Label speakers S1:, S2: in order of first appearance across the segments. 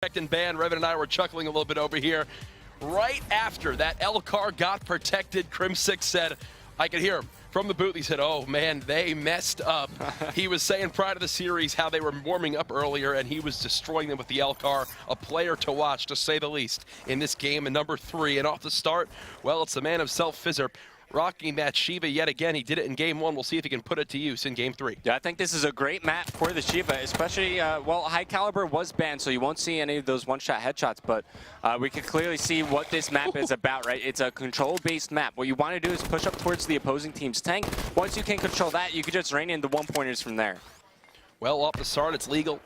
S1: And band, Revan and I were chuckling a little bit over here. Right after that L car got protected, Crimsix said, I could hear him from the booth. He said, oh man, they messed up. He was saying prior to the series how they were warming up earlier and he was destroying them with the L car. A player to watch, to say the least, in this game. And number 3, and off the start, well, it's the man himself, Fizzerp, rocking that Shiva yet again. He did it in game 1. We'll see if he can put it to use in game 3.
S2: Yeah, I think this is a great map for the Shiva, especially, well, high caliber was banned, so you won't see any of those one-shot headshots, but we can clearly see what this map is about, right? It's a control-based map. What you want to do is push up towards the opposing team's tank. Once you can control that, you can just rain in the one-pointers from there.
S1: Well, off the start, it's legal.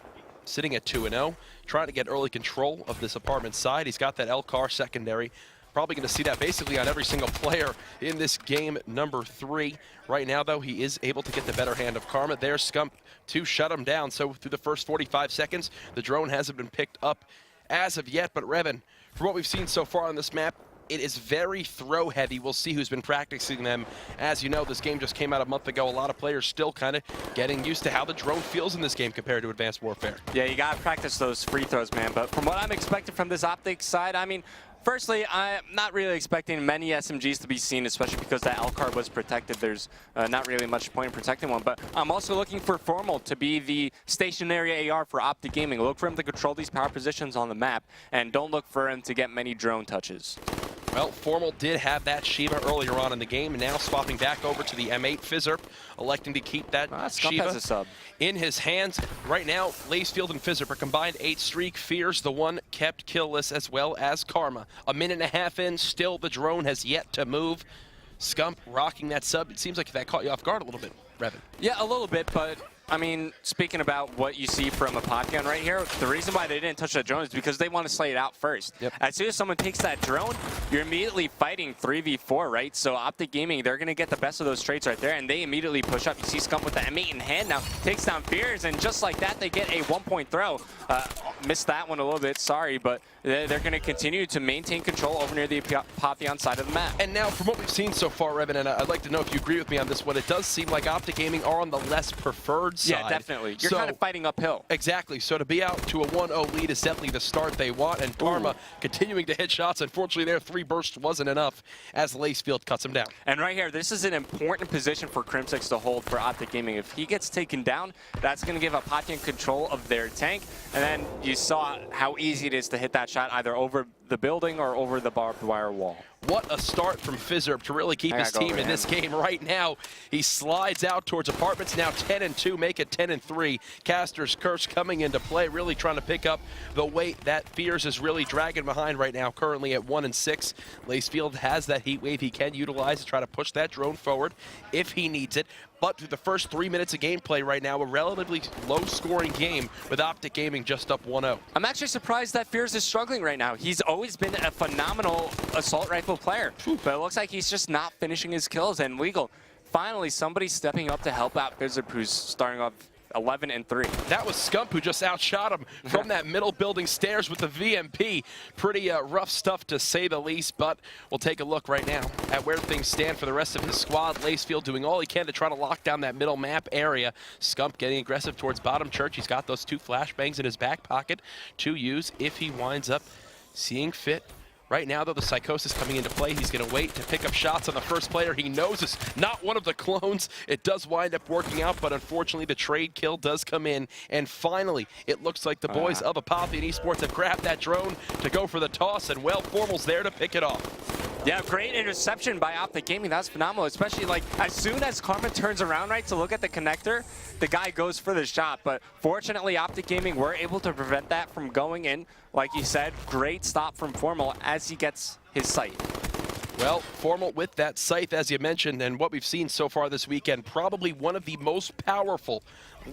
S1: Sitting at 2-0, trying to get early control of this apartment side. He's got that L car secondary. Probably going to see that basically on every single player in this game number 3. Right now, though, he is able to get the better hand of Karma. There's Scump to shut him down. So through the first 45 seconds, the drone hasn't been picked up as of yet. But Revan, from what we've seen so far on this map, it is very throw heavy. We'll see who's been practicing them. As you know, this game just came out a month ago. A lot of players still kind of getting used to how the drone feels in this game compared to Advanced Warfare.
S2: Yeah, you got to practice those free throws, man. But from what I'm expecting from this OpTic side, I mean, firstly, I'm not really expecting many SMGs to be seen, especially because that L card was protected. There's not really much point in protecting one. But I'm also looking for Formal to be the stationary AR for OpTic Gaming. Look for him to control these power positions on the map, and don't look for him to get many drone touches.
S1: Well, Formal did have that Shiva earlier on in the game, and now swapping back over to the M8 Fizzerp, electing to keep that Shiva
S2: has a sub
S1: in his hands. Right now, Lacefield and Fizzerp are combined 8 streak. Fears the one kept killless, as well as Karma. A minute and a half in, still the drone has yet to move. Scump rocking that sub. It seems like that caught you off guard a little bit, Revan.
S2: Yeah, a little bit, but I mean, speaking about what you see from Apotheon right here, the reason why they didn't touch that drone is because they want to slay it out first.
S1: Yep.
S2: As soon as someone takes that drone, you're immediately fighting 3v4, right? So OpTic Gaming, they're going to get the best of those traits right there, and they immediately push up. You see Scump with the M8 in hand now, takes down Fears, and just like that, they get a 1-point throw. Missed that one a little bit, sorry, but they're going to continue to maintain control over near the Apotheon side of the map.
S1: And now, from what we've seen so far, Revan, and I'd like to know if you agree with me on this one, it does seem like OpTic Gaming are on the less preferred side.
S2: Yeah, definitely. You're kind of fighting uphill.
S1: Exactly. So to be out to a 1-0 lead is definitely the start they want. And Karma continuing to hit shots. Unfortunately, their 3 bursts wasn't enough as Lacefield cuts him down.
S2: And right here, this is an important position for Crimsix to hold for OpTic Gaming. If he gets taken down, that's going to give Apotheon control of their tank. And then you saw how easy it is to hit that shot either over the building or over the barbed wire wall.
S1: What a start from Fizzerp to really keep his team in this game right now. He slides out towards apartments, now 10-2, make it 10-3. Caster's Curse coming into play, really trying to pick up the weight that Fears is really dragging behind right now, currently at 1-6. Lacefield has that heat wave he can utilize to try to push that drone forward if he needs it. But through the first 3 minutes of gameplay right now, a relatively low-scoring game with OpTic Gaming just up 1-0.
S2: I'm actually surprised that Fears is struggling right now. He's always been a phenomenal assault rifle player, but it looks like he's just not finishing his kills. And Legal, finally, somebody stepping up to help out Fizzerp, who's starting off 11-3.
S1: That was Scump who just outshot him from that middle building stairs with the VMP. Pretty rough stuff to say the least, but we'll take a look right now at where things stand for the rest of his squad. Lacefield doing all he can to try to lock down that middle map area. Scump getting aggressive towards bottom church. He's got those 2 flashbangs in his back pocket to use if he winds up seeing fit. Right now, though, the Psychosis coming into play. He's going to wait to pick up shots on the first player. He knows it's not one of the clones. It does wind up working out, but unfortunately, the trade kill does come in. And finally, it looks like the boys of Apotheon Esports have grabbed that drone to go for the toss, and well, Formal's there to pick it off.
S2: Yeah, great interception by OpTic Gaming. That's phenomenal, especially like as soon as Karma turns around, right, to look at the connector, the guy goes for the shot. But fortunately, OpTic Gaming were able to prevent that from going in. Like you said, great stop from Formal as he gets his sight.
S1: Well, Formal with that scythe, as you mentioned, and what we've seen so far this weekend, probably one of the most powerful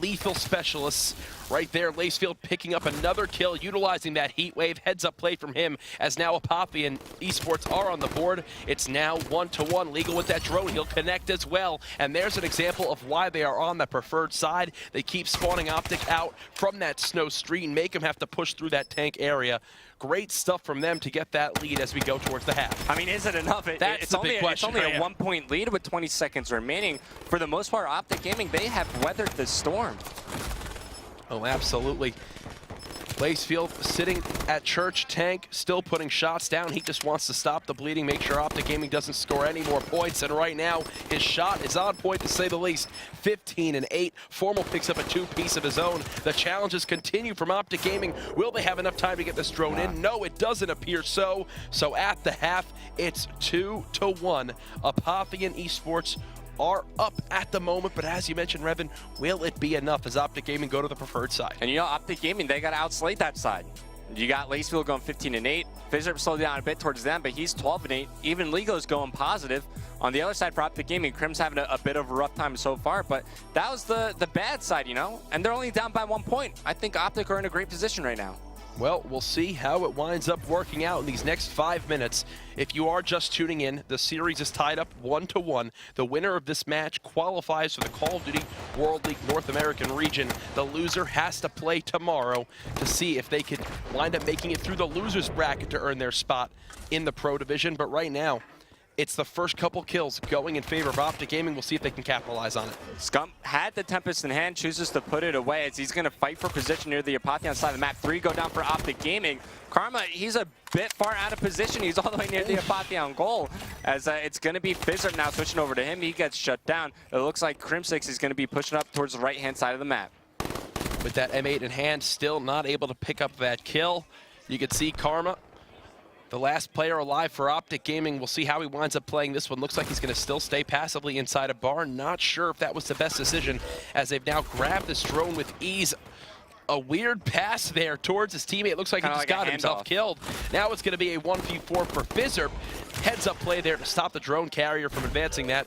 S1: lethal specialists right there. Lacefield picking up another kill, utilizing that heat wave. Heads up play from him as now Apotheon Esports are on the board. It's now 1-1. Legal with that drone. He'll connect as well. And there's an example of why they are on the preferred side. They keep spawning OpTic out from that snow street and make him have to push through that tank area. Great stuff from them to get that lead as we go towards the half.
S2: I mean, is it enough? It's only a 1-point lead with 20 seconds remaining. For the most part, OpTic Gaming, they have weathered the storm.
S1: Oh, absolutely. Lacefield sitting at church tank, still putting shots down. He just wants to stop the bleeding, make sure OpTic Gaming doesn't score any more points. And right now, his shot is on point, to say the least. 15-8. Formal picks up a two-piece of his own. The challenges continue from OpTic Gaming. Will they have enough time to get this drone in? No, it doesn't appear so. So at the half, it's 2-1. Apotheon Esports are up at the moment, but as you mentioned, Revan, will it be enough as OpTic Gaming go to the preferred side?
S2: And you know, OpTic Gaming, they got to outslate that side. You got Lacefield going 15-8. Fizzerp slowed down a bit towards them, but he's 12-8. Even Lego's going positive. On the other side for OpTic Gaming, Crim's having a bit of a rough time so far, but that was the bad side, you know? And they're only down by 1 point. I think OpTic are in a great position right now.
S1: Well, we'll see how it winds up working out in these next 5 minutes. If you are just tuning in, the series is tied up 1-1. The winner of this match qualifies for the Call of Duty World League North American region. The loser has to play tomorrow to see if they could wind up making it through the loser's bracket to earn their spot in the Pro Division. But right now, it's the first couple kills going in favor of OpTic Gaming. We'll see if they can capitalize on it.
S2: Scump had the Tempest in hand, chooses to put it away as he's going to fight for position near the Apotheon side of the map. 3 go down for OpTic Gaming. Karma, he's a bit far out of position. He's all the way near the Apotheon goal, as it's going to be Fizzerp now switching over to him. He gets shut down. It looks like Crimsix is going to be pushing up towards the right-hand side of the map.
S1: With that M8 in hand, still not able to pick up that kill. You can see Karma, the last player alive for OpTic Gaming. We'll see how he winds up playing this one. Looks like he's going to still stay passively inside a barn. Not sure if that was the best decision, as they've now grabbed this drone with ease. A weird pass there towards his teammate. Looks like he just got himself killed. Now it's going to be a 1v4 for Fizzerp. Heads up play there to stop the drone carrier from advancing that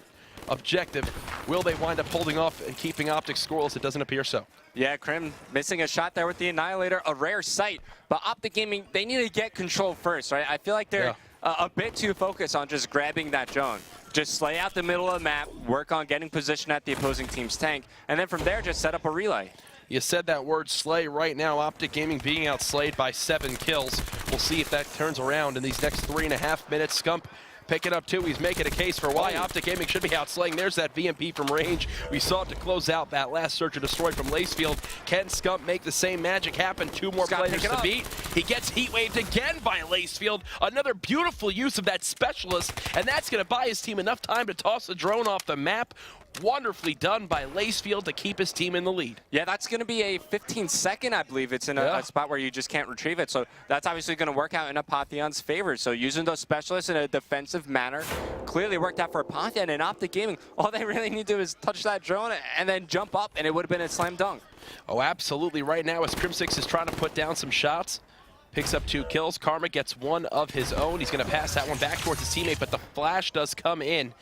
S1: objective. Will they wind up holding off and keeping OpTic scoreless? It doesn't appear so.
S2: Yeah, Crim missing a shot there with the Annihilator, a rare sight. But OpTic Gaming, they need to get control first, right? I feel like they're a bit too focused on just grabbing that drone. Just slay out the middle of the map, work on getting position at the opposing team's tank, and then from there, just set up a relay.
S1: You said that word, slay. Right now, OpTic Gaming being outslayed by 7 kills. We'll see if that turns around in these next 3.5 minutes. Scump picking up 2. He's making a case for why OpTic Gaming should be outslaying. There's that VMP from range. We saw it to close out that last search and destroy from Lacefield. Can Scump make the same magic happen? 2 more players to beat. He gets heat waved again by Lacefield. Another beautiful use of that specialist, and that's going to buy his team enough time to toss the drone off the map. Wonderfully done by Lacefield to keep his team in the lead.
S2: Yeah, that's going to be a 15-second, I believe. It's in a spot where you just can't retrieve it. So that's obviously going to work out in Apotheon's favor. So using those specialists in a defensive manner clearly worked out for Apotheon. And OpTic Gaming, all they really need to do is touch that drone and then jump up, and it would have been a slam dunk.
S1: Oh, absolutely. Right now, as Crimsix is trying to put down some shots, picks up 2 kills. Karma gets 1 of his own. He's going to pass that one back towards his teammate, but the flash does come in.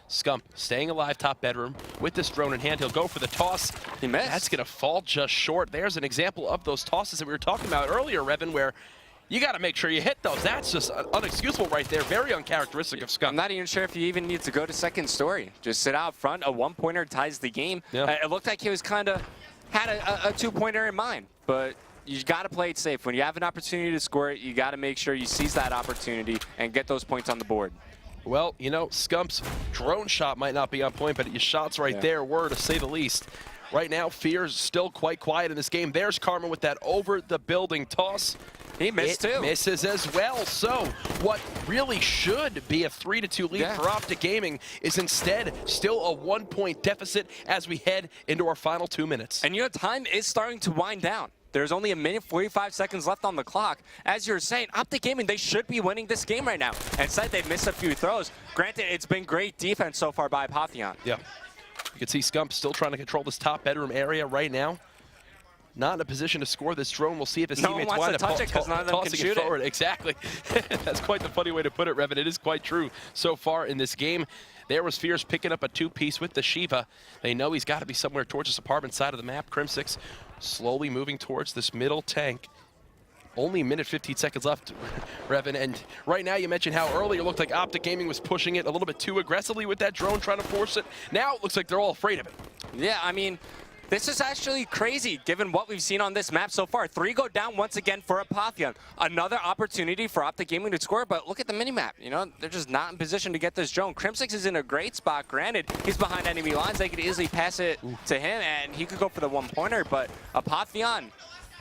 S1: Scump staying alive top bedroom with this drone in hand. He'll go for the toss.
S2: He missed.
S1: That's going to fall just short. There's an example of those tosses that we were talking about earlier, Revan, where you got to make sure you hit those. That's just unexcusable right there. Very uncharacteristic of Scump.
S2: I'm not even sure if you even need to go to second story. Just sit out front. A 1-pointer ties the game.
S1: Yeah.
S2: It looked like he was kind of had a 2-pointer in mind, but you got to play it safe. When you have an opportunity to score it, you got to make sure you seize that opportunity and get those points on the board.
S1: Well, you know, Scump's drone shot might not be on point, but your shots right there were, to say the least. Right now, Fear's still quite quiet in this game. There's Karma with that over-the-building toss.
S2: He missed too.
S1: Misses as well. So what really should be a 3-2 lead for OpTic Gaming is instead still a 1-point deficit as we head into our final 2 minutes.
S2: And you know, time is starting to wind down. There's only 1:45 left on the clock. As you're saying, OpTic Gaming, they should be winning this game right now. Instead, they've missed a few throws. Granted, it's been great defense so far by Apotheon.
S1: Yeah. You can see Scump still trying to control this top bedroom area right now. Not in a position to score this drone. We'll see if his teammates wind up tossing it forward. Exactly. That's quite the funny way to put it, Revan. It is quite true so far in this game. There was Fierce picking up a 2-piece with the Shiva. They know he's got to be somewhere towards this apartment side of the map. Crimsix slowly moving towards this middle tank. Only 1:15 left, Revan. And right now you mentioned how earlier it looked like OpTic Gaming was pushing it a little bit too aggressively with that drone, trying to force it. Now it looks like they're all afraid of it.
S2: Yeah, I mean, this is actually crazy, given what we've seen on this map so far. 3 go down once again for Apotheon. Another opportunity for OpTic Gaming to score, but look at the minimap. You know, they're just not in position to get this drone. Crimsix is in a great spot. Granted, he's behind enemy lines. They could easily pass it to him, and he could go for the 1-pointer, but Apotheon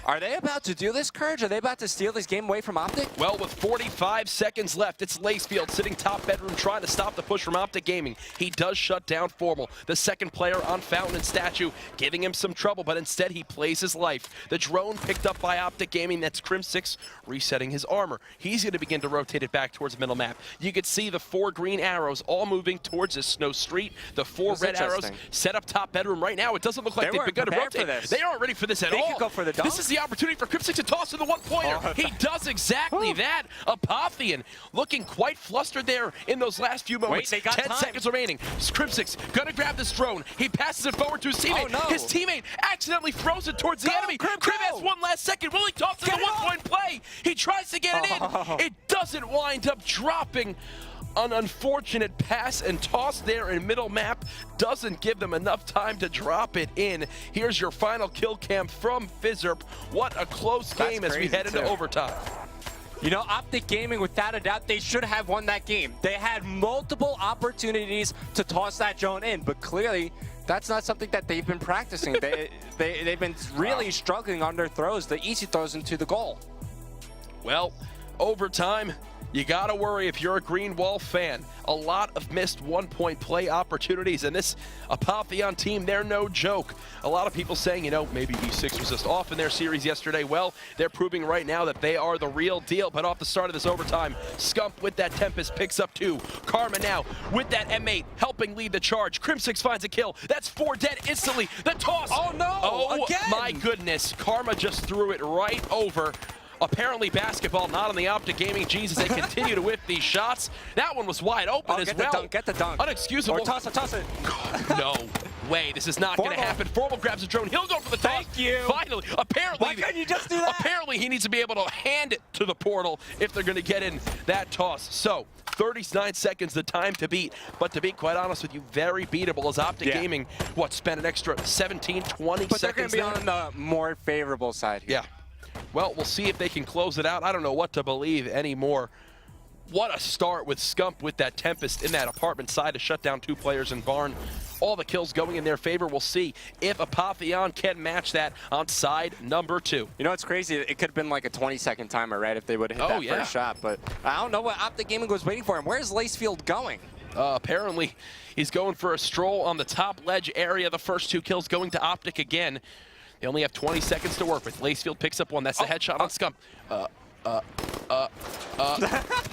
S2: Are they about to do this, Courage? Are they about to steal this game away from OpTic?
S1: Well, with 45 seconds left, it's Lacefield sitting top bedroom trying to stop the push from OpTic Gaming. He does shut down Formal, the second player on Fountain and Statue, giving him some trouble, but instead he plays his life. The drone picked up by OpTic Gaming, that's Crim6 resetting his armor. He's going to begin to rotate it back towards the middle map. You could see the 4 green arrows all moving towards this Snow Street. The 4 red arrows set up top bedroom right now. It doesn't look like they've begun to rotate. They aren't ready for this at all.
S2: They could go for the dunk.
S1: This is the opportunity for Crim6 to toss in the one-pointer.
S2: Oh,
S1: he does exactly that. Apotheon looking quite flustered there in those last few moments.
S2: Wait, they got
S1: 10
S2: time.
S1: seconds remaining. Crim6 gonna grab this drone. He passes it forward to his teammate.
S2: Oh, no.
S1: His teammate accidentally throws it towards the enemy. Crim has one last second. Will he toss in the one-point play? He tries to get it in. It doesn't wind up dropping. An unfortunate pass and toss there in middle map doesn't give them enough time to drop it in. Here's your final kill cam from Fizzerp. What a close game as we head into overtime.
S2: You know, OpTic Gaming, without a doubt, they should have won that game. They had multiple opportunities to toss that drone in, but clearly that's not something that they've been practicing. They've been really struggling on their throws, the easy throws into the goal.
S1: Well, overtime. You gotta worry if you're a Green Wall fan. A lot of missed one-point play opportunities, and this Apotheon team, they're no joke. A lot of people saying, you know, maybe E6 was just off in their series yesterday. Well, they're proving right now that they are the real deal. But off the start of this overtime, Scump with that Tempest picks up 2. Karma now with that M8 helping lead the charge. Crim6 finds a kill. That's 4 dead instantly. The toss.
S2: Oh no!
S1: Oh
S2: again.
S1: My goodness! Karma just threw it right over. Apparently basketball not on the OpTic Gaming G's as they continue to whip these shots. That one was wide open as well.
S2: Get the dunk.
S1: Unexcusable.
S2: Or toss it.
S1: No way, this is not going to happen. Formal grabs a drone. He'll go for the toss.
S2: Thank you.
S1: Finally, apparently.
S2: Why couldn't you just do that?
S1: Apparently he needs to be able to hand it to the portal if they're going to get in that toss. So 39 seconds, the time to beat. But to be quite honest with you, very beatable as OpTic Gaming, spent an extra 17, 20
S2: but
S1: seconds
S2: they're going to be on the more favorable side here.
S1: Yeah. Well, we'll see if they can close it out. I don't know what to believe anymore. What a start with Scump with that Tempest in that apartment side to shut down 2 players in Barn. All the kills going in their favor. We'll see if Apotheon can match that on side number 2.
S2: You know, it's crazy. It could have been like a 20-second timer, right, if they would have hit that first shot. But I don't know what OpTic Gaming was waiting for him. Where's Lacefield going?
S1: Apparently, he's going for a stroll on the top ledge area. The first 2 kills going to OpTic again. They only have 20 seconds to work with. Lacefield picks up 1. That's the headshot on Scump.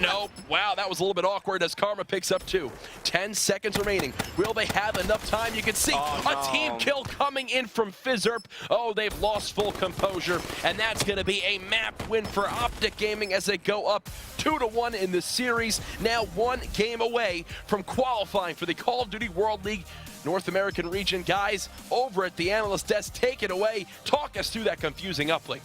S1: No. Wow, that was a little bit awkward as Karma picks up 2. 10 seconds remaining. Will they have enough time? You can see a team kill coming in from Fizzerp. Oh, they've lost full composure, and that's going to be a map win for OpTic Gaming as they go up 2-1 in the series. Now 1 game away from qualifying for the Call of Duty World League North American region. Guys, over at the analyst desk, take it away. Talk us through that confusing uplink.